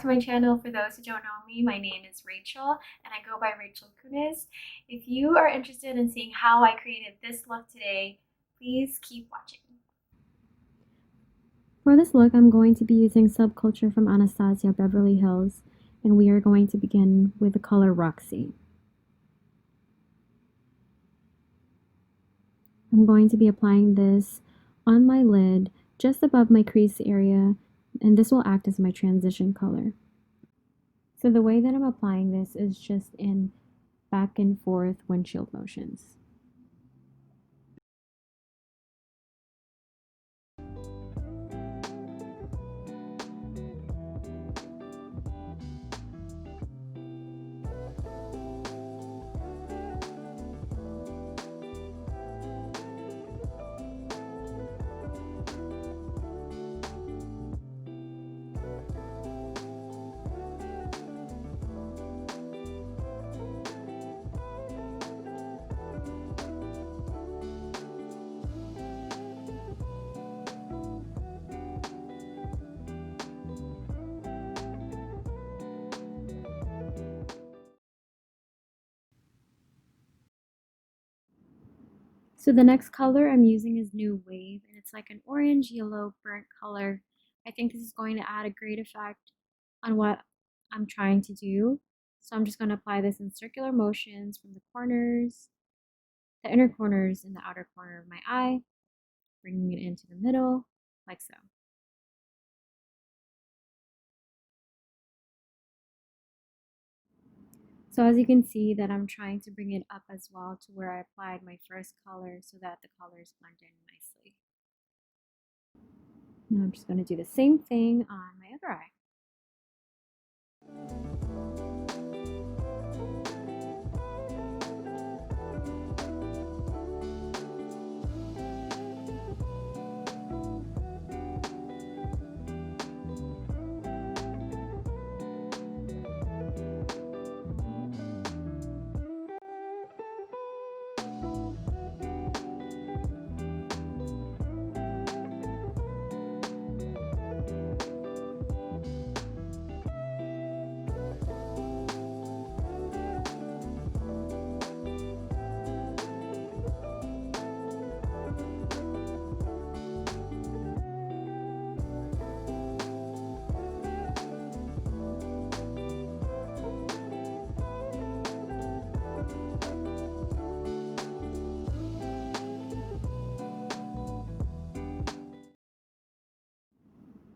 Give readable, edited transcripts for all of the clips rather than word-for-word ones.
to my channel. For those who don't know me, my name is Rachel and I go by Rachel Kunis. If you are interested in seeing how I created this look today, please keep watching. For this look, I'm going to be using Subculture from Anastasia, Beverly Hills, and we are going to begin with the color Roxy. I'm going to be applying this on my lid just above my crease area, and this will act as my transition color. So the way that I'm applying this is just in back and forth windshield motions. So the next color I'm using is New Wave, and it's like an orange, yellow, burnt color. I think this is going to add a great effect on what I'm trying to do. So I'm just going to apply this in circular motions from the corners, the inner corners, and the outer corner of my eye, bringing it into the middle, like so. So as you can see that I'm trying to bring it up as well to where I applied my first color so that the colors blend in nicely. Now I'm just going to do the same thing on my other eye.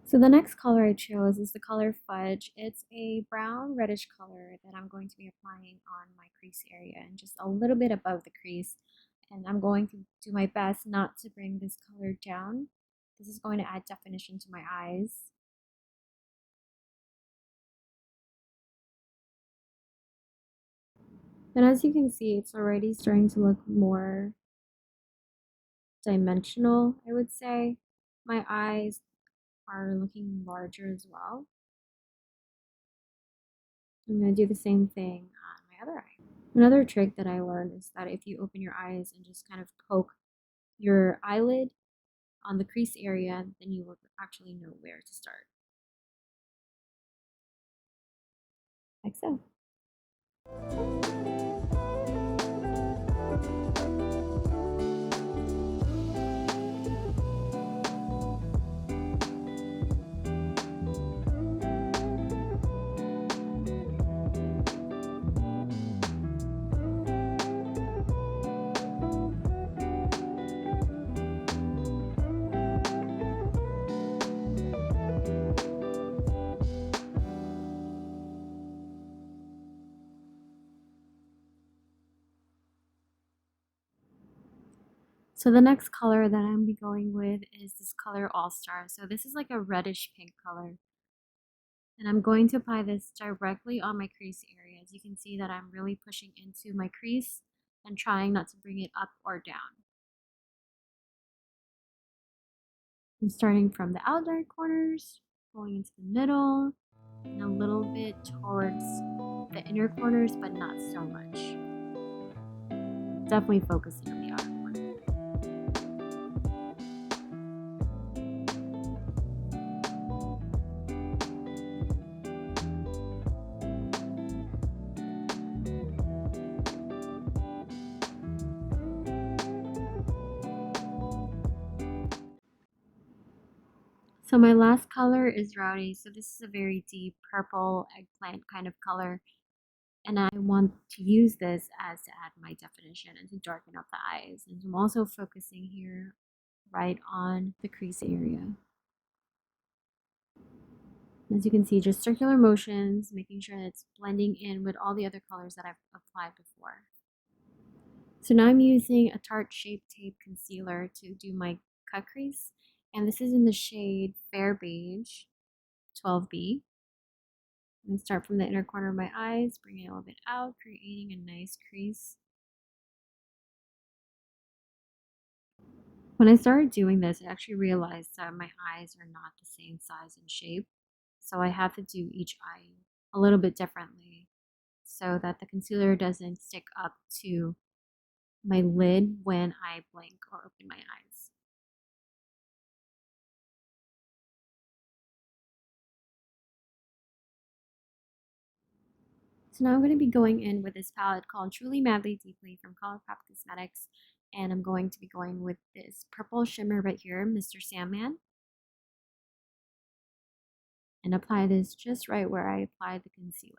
So the next color I chose is the color Fudge. It's a brown reddish color that I'm going to be applying on my crease area and just a little bit above the crease. And I'm going to do my best not to bring this color down. This is going to add definition to my eyes. And as you can see, it's already starting to look more dimensional, I would say. My eyes are looking larger as well. I'm going to do the same thing on my other eye. Another trick that I learned is that if you open your eyes and just kind of poke your eyelid on the crease area, then you will actually know where to start. Like so. So the next color that I'm be going with is this color All Star. So this is like a reddish pink color. And I'm going to apply this directly on my crease area. As you can see that I'm really pushing into my crease and trying not to bring it up or down. I'm starting from the outer corners, going into the middle, and a little bit towards the inner corners, but not so much. Definitely focusing on the outer corner. So my last color is Rowdy. So this is a very deep purple eggplant kind of color. And I want to use this as to add my definition and to darken up the eyes. And I'm also focusing here right on the crease area. As you can see, just circular motions, making sure that it's blending in with all the other colors that I've applied before. So now I'm using a Tarte Shape Tape Concealer to do my cut crease. And this is in the shade Fair Beige 12B. I'm going to start from the inner corner of my eyes, bring it a little bit out, creating a nice crease. When I started doing this, I actually realized that my eyes are not the same size and shape. So I have to do each eye a little bit differently so that the concealer doesn't stick up to my lid when I blink or open my eyes. So now I'm going to be going in with this palette called Truly Madly Deeply from ColourPop Cosmetics. And I'm going to be going with this purple shimmer right here, Mr. Sandman. And apply this just right where I applied the concealer.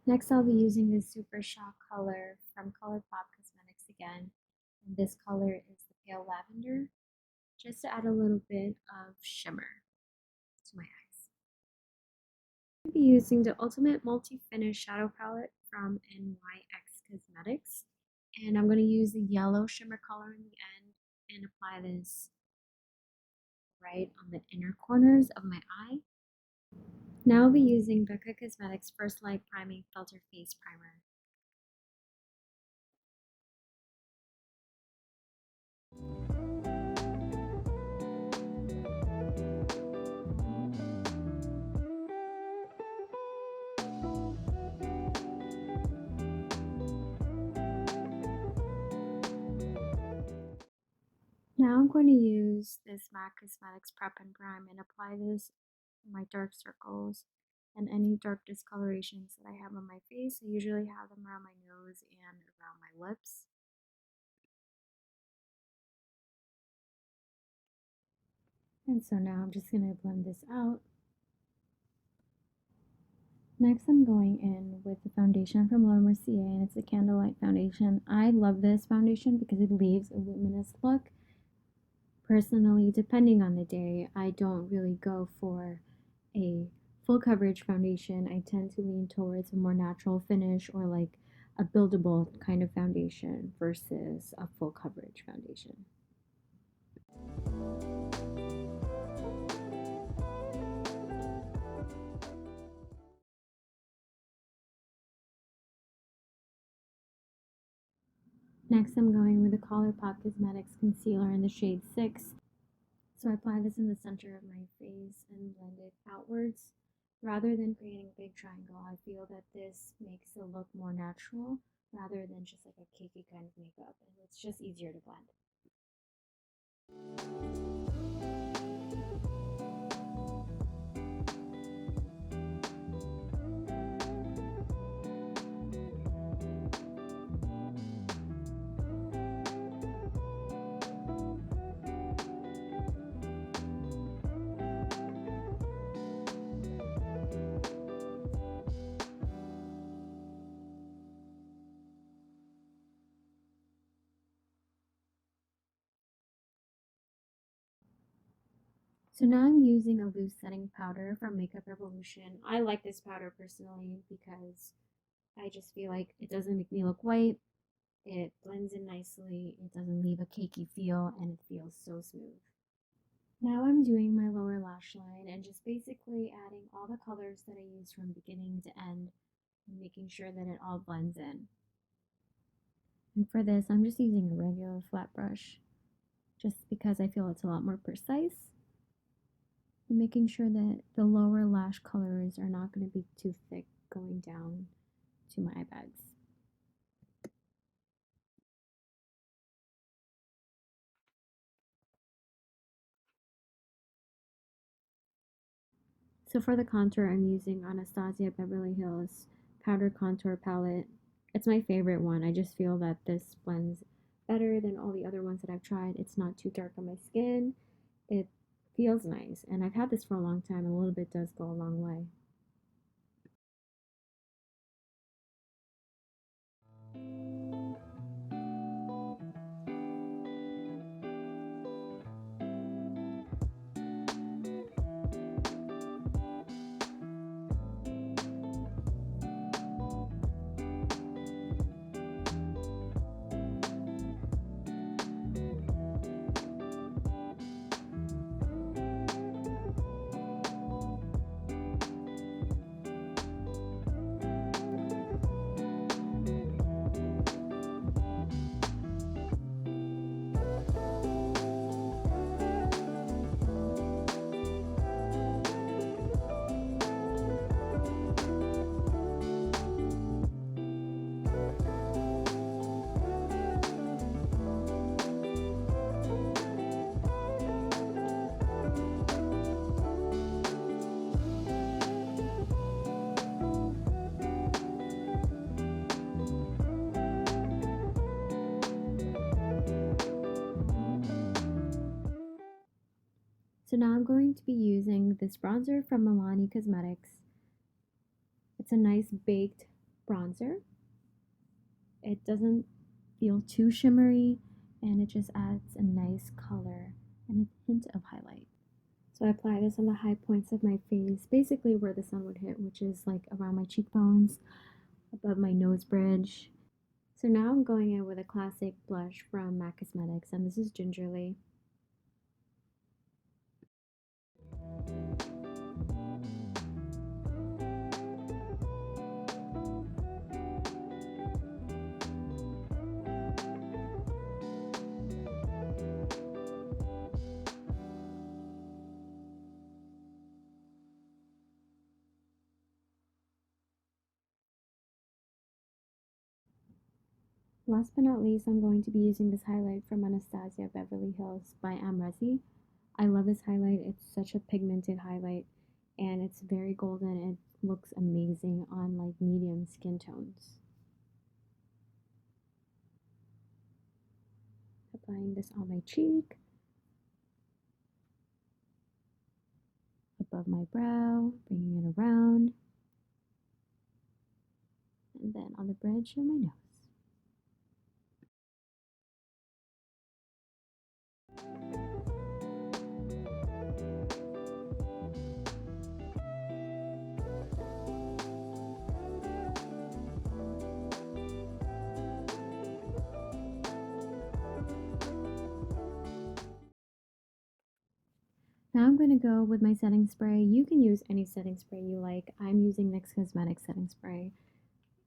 Next, I'll be using this Super Shock color from ColourPop Cosmetics again. And this color is the Pale Lavender, just to add a little bit of shimmer to my eyes. I'll be using the Ultimate Multi-Finish Shadow Palette from NYX Cosmetics. And I'm going to use the yellow shimmer color in the end and apply this right on the inner corners of my eye. Now I'll be using Becca Cosmetics First Light Priming Filter Face Primer. Now I'm going to use this MAC Cosmetics Prep and Prime and apply this in my dark circles and any dark discolorations that I have on my face. I usually have them around my nose and around my lips. And so now I'm just going to blend this out. Next, I'm going in with the foundation from Laura Mercier, and it's a Candlelight foundation. I love this foundation because it leaves a luminous look. Personally, depending on the day, I don't really go for a full coverage foundation. I tend to lean towards a more natural finish or like a buildable kind of foundation versus a full coverage foundation. Next, I'm going with the ColourPop Cosmetics Concealer in the shade 6. So I apply this in the center of my face and blend it outwards. Rather than creating a big triangle, I feel that this makes it look more natural rather than just like a cakey kind of makeup, and it's just easier to blend. So now I'm using a loose setting powder from Makeup Revolution. I like this powder personally because I just feel like it doesn't make me look white. It blends in nicely, it doesn't leave a cakey feel, and it feels so smooth. Now I'm doing my lower lash line and just basically adding all the colors that I used from beginning to end and making sure that it all blends in. And for this, I'm just using a regular flat brush just because I feel it's a lot more precise. And making sure that the lower lash colors are not going to be too thick going down to my eye bags. So for the contour, I'm using Anastasia Beverly Hills Powder Contour Palette. It's my favorite one. I just feel that this blends better than all the other ones that I've tried. It's not too dark on my skin. It feels nice. And I've had this for a long time. A little bit does go a long way. So now I'm going to be using this bronzer from Milani Cosmetics. It's a nice baked bronzer. It doesn't feel too shimmery, and it just adds a nice color and a hint of highlight. So I apply this on the high points of my face, basically where the sun would hit, which is like around my cheekbones, above my nose bridge. So now I'm going in with a classic blush from MAC Cosmetics, and this is Gingerly. Last but not least, I'm going to be using this highlight from Anastasia Beverly Hills by Amrezi. I love this highlight. It's such a pigmented highlight, and it's very golden. It looks amazing on like medium skin tones. Applying this on my cheek, above my brow, bringing it around, and then on the bridge of my nose. Now I'm going to go with my setting spray. You can use any setting spray you like. I'm using NYX Cosmetics setting spray.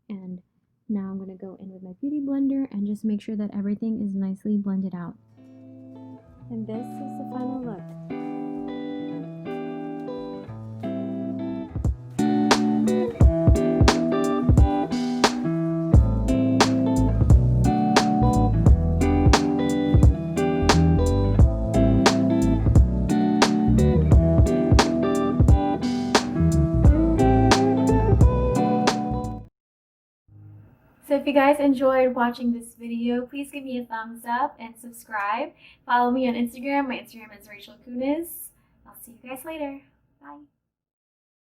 And now I'm going to go in with my beauty blender and just make sure that everything is nicely blended out. And this is the final look. So if you guys enjoyed watching this video, please give me a thumbs up and subscribe. Follow me on Instagram. My Instagram is Rachel Kunis. I'll see you guys later. Bye.